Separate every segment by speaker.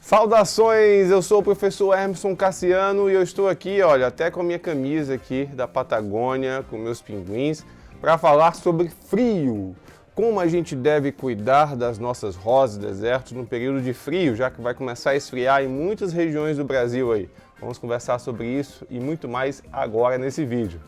Speaker 1: Saudações, eu sou o professor Hermeson Cassiano e eu estou aqui, olha, até com a minha camisa aqui da Patagônia, com meus pinguins, para falar sobre frio. Como a gente deve cuidar das nossas rosas e desertos no período de frio, já que vai começar a esfriar em muitas regiões do Brasil aí. Vamos conversar sobre isso e muito mais agora nesse vídeo.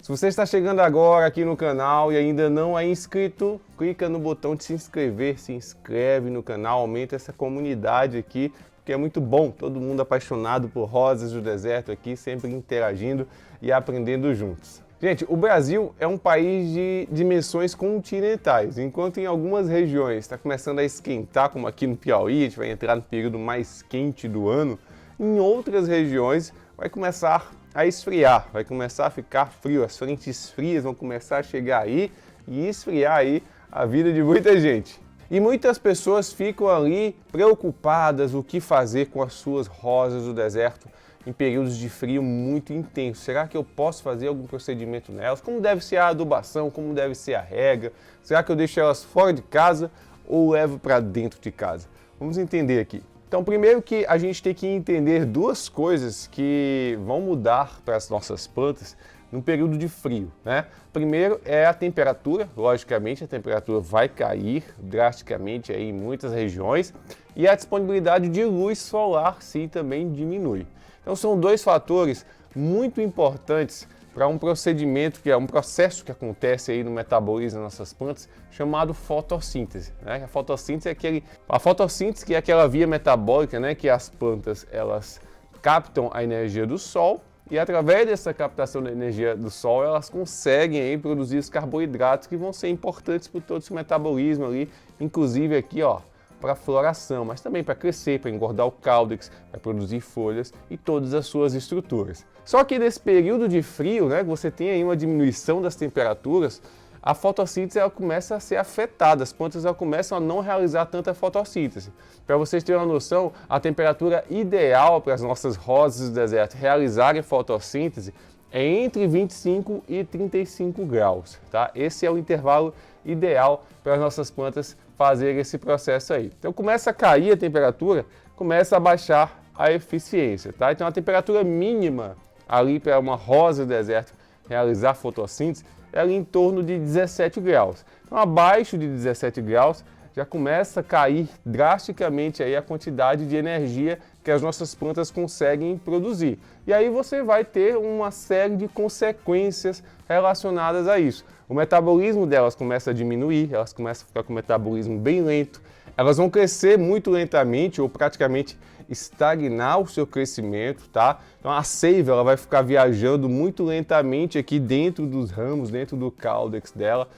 Speaker 1: Se você está chegando agora aqui no canal e ainda não é inscrito, clica no botão de se inscrever, se inscreve no canal, aumenta essa comunidade aqui, porque é muito bom, todo mundo apaixonado por rosas do deserto aqui, sempre interagindo e aprendendo juntos. Gente, o Brasil é um país de dimensões continentais, enquanto em algumas regiões está começando a esquentar, como aqui no Piauí, a gente vai entrar no período mais quente do ano, em outras regiões vai começar a esfriar, vai começar a ficar frio, as frentes frias vão começar a chegar aí e esfriar aí a vida de muita gente. E muitas pessoas ficam ali preocupadas o que fazer com as suas rosas do deserto em períodos de frio muito intenso. Será que eu posso fazer algum procedimento nelas? Como deve ser a adubação? Como deve ser a rega? Será que eu deixo elas fora de casa ou levo para dentro de casa? Vamos entender aqui. Então, primeiro que a gente tem que entender duas coisas que vão mudar para as nossas plantas no período de frio, né? Primeiro é a temperatura, logicamente a temperatura vai cair drasticamente aí em muitas regiões e a disponibilidade de luz solar sim também diminui. Então são dois fatores muito importantes para um procedimento, que é um processo que acontece aí no metabolismo das nossas plantas, chamado fotossíntese, né? A fotossíntese que é aquela via metabólica, né, que as plantas elas captam a energia do sol e através dessa captação da energia do sol elas conseguem aí produzir os carboidratos que vão ser importantes para todo esse metabolismo ali, inclusive aqui, ó, para a floração, mas também para crescer, para engordar o caudex, para produzir folhas e todas as suas estruturas. Só que nesse período de frio, né, você tem aí uma diminuição das temperaturas, a fotossíntese ela começa a ser afetada, as plantas elas começam a não realizar tanta fotossíntese. Para vocês terem uma noção, a temperatura ideal para as nossas rosas do deserto realizarem fotossíntese é entre 25 e 35 graus, tá? Esse é o intervalo ideal para as nossas plantas fazerem esse processo aí. Então começa a cair a temperatura, começa a baixar a eficiência, tá? Então a temperatura mínima ali para uma rosa do deserto realizar fotossíntese é ali em torno de 17 graus. Então abaixo de 17 graus já começa a cair drasticamente aí a quantidade de energia que as nossas plantas conseguem produzir. E aí você vai ter uma série de consequências relacionadas a isso. O metabolismo delas começa a diminuir, elas começam a ficar com o metabolismo bem lento, elas vão crescer muito lentamente ou praticamente estagnar o seu crescimento, tá? Então a seiva ela vai ficar viajando muito lentamente aqui dentro dos ramos, dentro do caudex dela.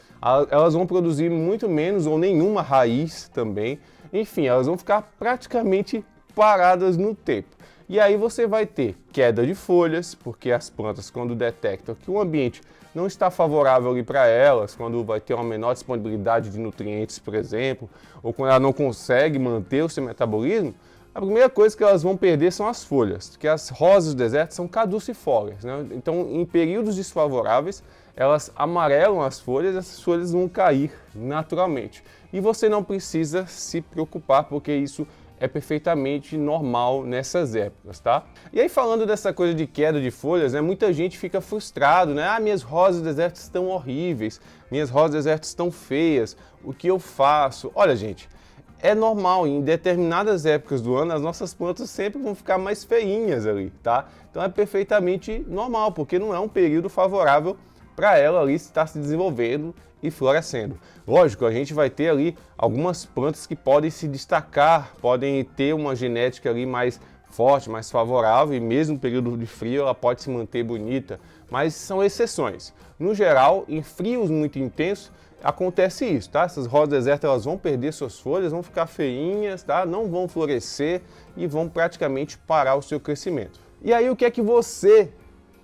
Speaker 1: Elas vão produzir muito menos ou nenhuma raiz também. Enfim, elas vão ficar praticamente paradas no tempo. E aí você vai ter queda de folhas, porque as plantas, quando detectam que o ambiente não está favorável ali para elas, quando vai ter uma menor disponibilidade de nutrientes, por exemplo, ou quando ela não consegue manter o seu metabolismo, a primeira coisa que elas vão perder são as folhas, porque as rosas do deserto são caducifólias, né? Então, em períodos desfavoráveis, elas amarelam as folhas e essas folhas vão cair naturalmente. E você não precisa se preocupar, porque isso é perfeitamente normal nessas épocas, tá? E aí falando dessa coisa de queda de folhas, né, muita gente fica frustrado, né? Ah, minhas rosas do deserto estão horríveis, minhas rosas do deserto estão feias, o que eu faço? Olha, gente, é normal, em determinadas épocas do ano as nossas plantas sempre vão ficar mais feinhas ali, tá? Então é perfeitamente normal, porque não é um período favorável para ela ali estar se desenvolvendo e florescendo. Lógico, a gente vai ter ali algumas plantas que podem se destacar, podem ter uma genética ali mais forte, mais favorável e mesmo no período de frio ela pode se manter bonita, mas são exceções. No geral, em frios muito intensos, acontece isso, tá? Essas rosas do deserto elas vão perder suas folhas, vão ficar feinhas, tá? Não vão florescer e vão praticamente parar o seu crescimento. E aí o que é que você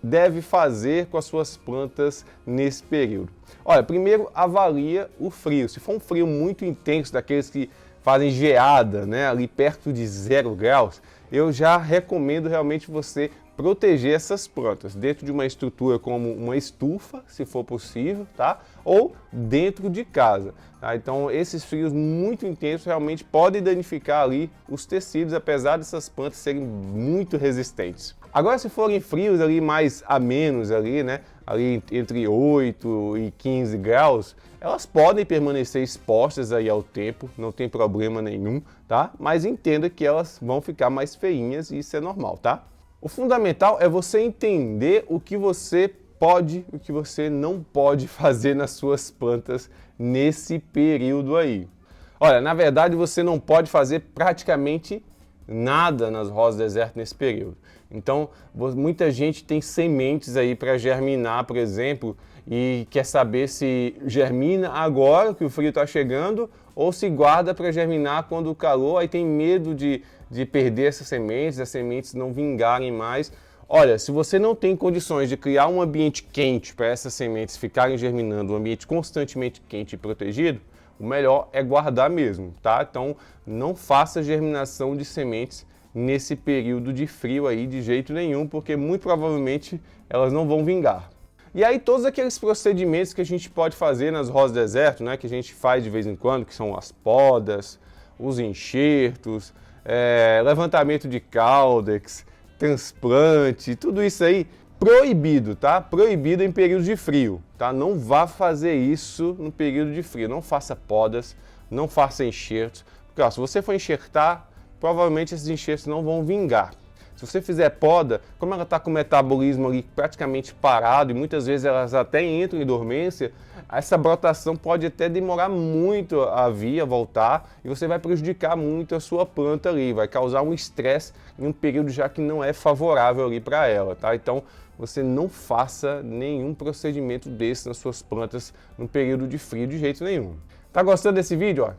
Speaker 1: deve fazer com as suas plantas nesse período? Olha, primeiro avalia o frio. Se for um frio muito intenso, daqueles que fazem geada, né, ali perto de 0 graus, eu já recomendo realmente você proteger essas plantas dentro de uma estrutura como uma estufa, se for possível, tá? Ou dentro de casa. Tá? Então, esses frios muito intensos realmente podem danificar ali os tecidos, apesar dessas plantas serem muito resistentes. Agora, se forem frios ali mais amenos ali, né? Ali entre 8 e 15 graus, elas podem permanecer expostas aí ao tempo, não tem problema nenhum, tá? Mas entenda que elas vão ficar mais feinhas e isso é normal, tá? O fundamental é você entender o que você pode e o que você não pode fazer nas suas plantas nesse período aí. Olha, na verdade você não pode fazer praticamente nada nas rosas do deserto nesse período. Então, muita gente tem sementes aí para germinar, por exemplo, e quer saber se germina agora que o frio está chegando ou se guarda para germinar quando o calor, aí tem medo de perder essas sementes, as sementes não vingarem mais. Olha, se você não tem condições de criar um ambiente quente para essas sementes ficarem germinando, um ambiente constantemente quente e protegido, o melhor é guardar mesmo, tá? Então, não faça germinação de sementes nesse período de frio aí de jeito nenhum, porque muito provavelmente elas não vão vingar. E aí todos aqueles procedimentos que a gente pode fazer nas rosas do deserto, né, que a gente faz de vez em quando, que são as podas, os enxertos, levantamento de caudex, transplante, tudo isso aí, proibido, tá? Proibido em período de frio, tá? Não vá fazer isso no período de frio, não faça podas, não faça enxertos, porque ó, se você for enxertar, provavelmente esses enxertos não vão vingar. Se você fizer poda, como ela está com o metabolismo ali praticamente parado e muitas vezes elas até entram em dormência, essa brotação pode até demorar muito a vir, a voltar, e você vai prejudicar muito a sua planta ali, vai causar um estresse em um período já que não é favorável ali para ela, tá? Então, você não faça nenhum procedimento desse nas suas plantas no período de frio de jeito nenhum. Tá gostando desse vídeo? Ó?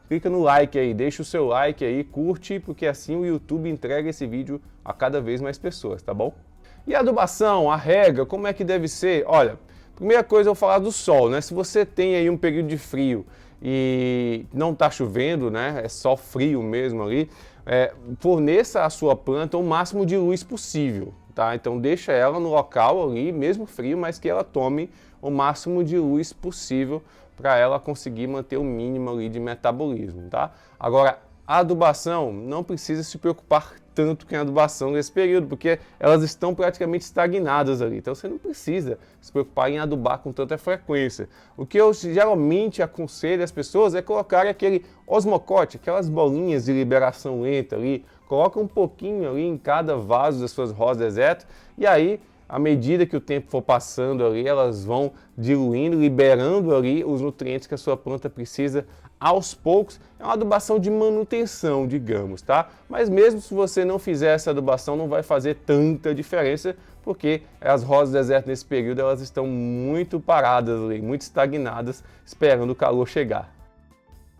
Speaker 1: Clica no like aí, deixa o seu like aí, curte, porque assim o YouTube entrega esse vídeo a cada vez mais pessoas, tá bom? E a adubação, a rega, como é que deve ser? Olha, primeira coisa eu vou falar do sol, né? Se você tem aí um período de frio e não tá chovendo, né? É só frio mesmo ali, forneça à sua planta o máximo de luz possível, tá? Então deixa ela no local ali, mesmo frio, mas que ela tome o máximo de luz possível para ela conseguir manter o mínimo ali de metabolismo, tá? Agora, a adubação, não precisa se preocupar tanto com a adubação nesse período, porque elas estão praticamente estagnadas ali, então você não precisa se preocupar em adubar com tanta frequência. O que eu geralmente aconselho as pessoas é colocar aquele osmocote, aquelas bolinhas de liberação lenta ali, coloca um pouquinho ali em cada vaso das suas rosas deserto, e aí, à medida que o tempo for passando ali, elas vão diluindo, liberando ali os nutrientes que a sua planta precisa aos poucos. É uma adubação de manutenção, digamos, tá? Mas mesmo se você não fizer essa adubação, não vai fazer tanta diferença, porque as rosas do deserto nesse período, elas estão muito paradas ali, muito estagnadas, esperando o calor chegar.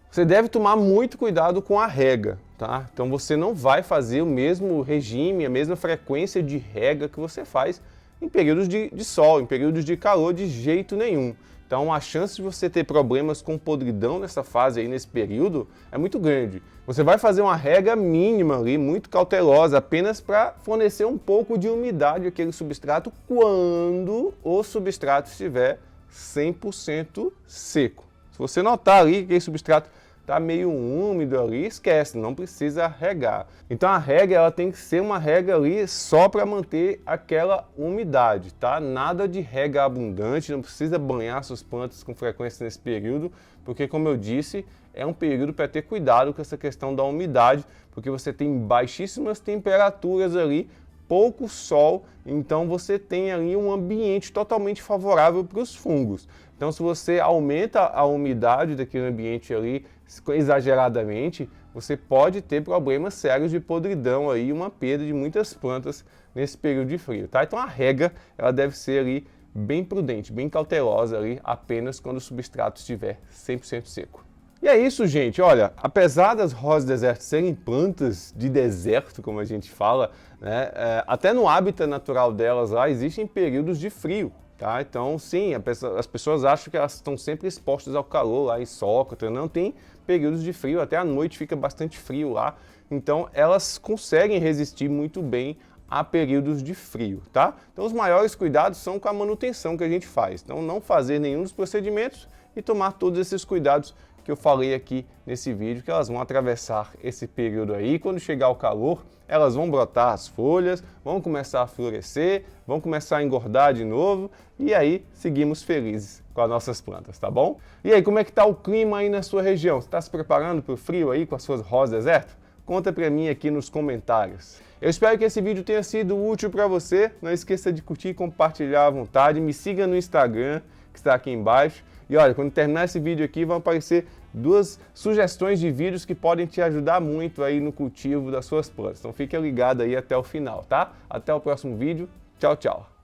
Speaker 1: Você deve tomar muito cuidado com a rega, tá? Então você não vai fazer o mesmo regime, a mesma frequência de rega que você faz em períodos de sol, em períodos de calor, de jeito nenhum. Então a chance de você ter problemas com podridão nessa fase aí, nesse período, é muito grande. Você vai fazer uma rega mínima ali, muito cautelosa, apenas para fornecer um pouco de umidade àquele substrato quando o substrato estiver 100% seco. Se você notar ali que aquele substrato está meio úmido ali, esquece, não precisa regar. Então a rega ela tem que ser uma rega ali só para manter aquela umidade, tá? Nada de rega abundante, não precisa banhar suas plantas com frequência nesse período, porque como eu disse, é um período para ter cuidado com essa questão da umidade, porque você tem baixíssimas temperaturas ali, pouco sol, então você tem ali um ambiente totalmente favorável para os fungos. Então se você aumenta a umidade daquele ambiente ali exageradamente, você pode ter problemas sérios de podridão aí, uma perda de muitas plantas nesse período de frio, tá? Então a rega, ela deve ser ali bem prudente, bem cautelosa ali, apenas quando o substrato estiver 100% seco. E é isso, gente. Olha, apesar das rosas do deserto serem plantas de deserto, como a gente fala, né, até no hábitat natural delas lá existem períodos de frio, tá? Então, sim, as pessoas acham que elas estão sempre expostas ao calor lá em Sócrates, não tem períodos de frio, até à noite fica bastante frio lá. então elas conseguem resistir muito bem a períodos de frio, tá? Então os maiores cuidados são com a manutenção que a gente faz. Então não fazer nenhum dos procedimentos e tomar todos esses cuidados que eu falei aqui nesse vídeo, que elas vão atravessar esse período aí. Quando chegar o calor, elas vão brotar as folhas, vão começar a florescer, vão começar a engordar de novo e aí seguimos felizes com as nossas plantas, tá bom? E aí, como é que tá o clima aí na sua região? Você está se preparando para o frio aí com as suas rosas deserto? Conta pra mim aqui nos comentários. Eu espero que esse vídeo tenha sido útil para você. Não esqueça de curtir e compartilhar à vontade. Me siga no Instagram, que está aqui embaixo. E olha, quando terminar esse vídeo aqui, vão aparecer 2 sugestões de vídeos que podem te ajudar muito aí no cultivo das suas plantas. Então fique ligado aí até o final, tá? Até o próximo vídeo. Tchau, tchau.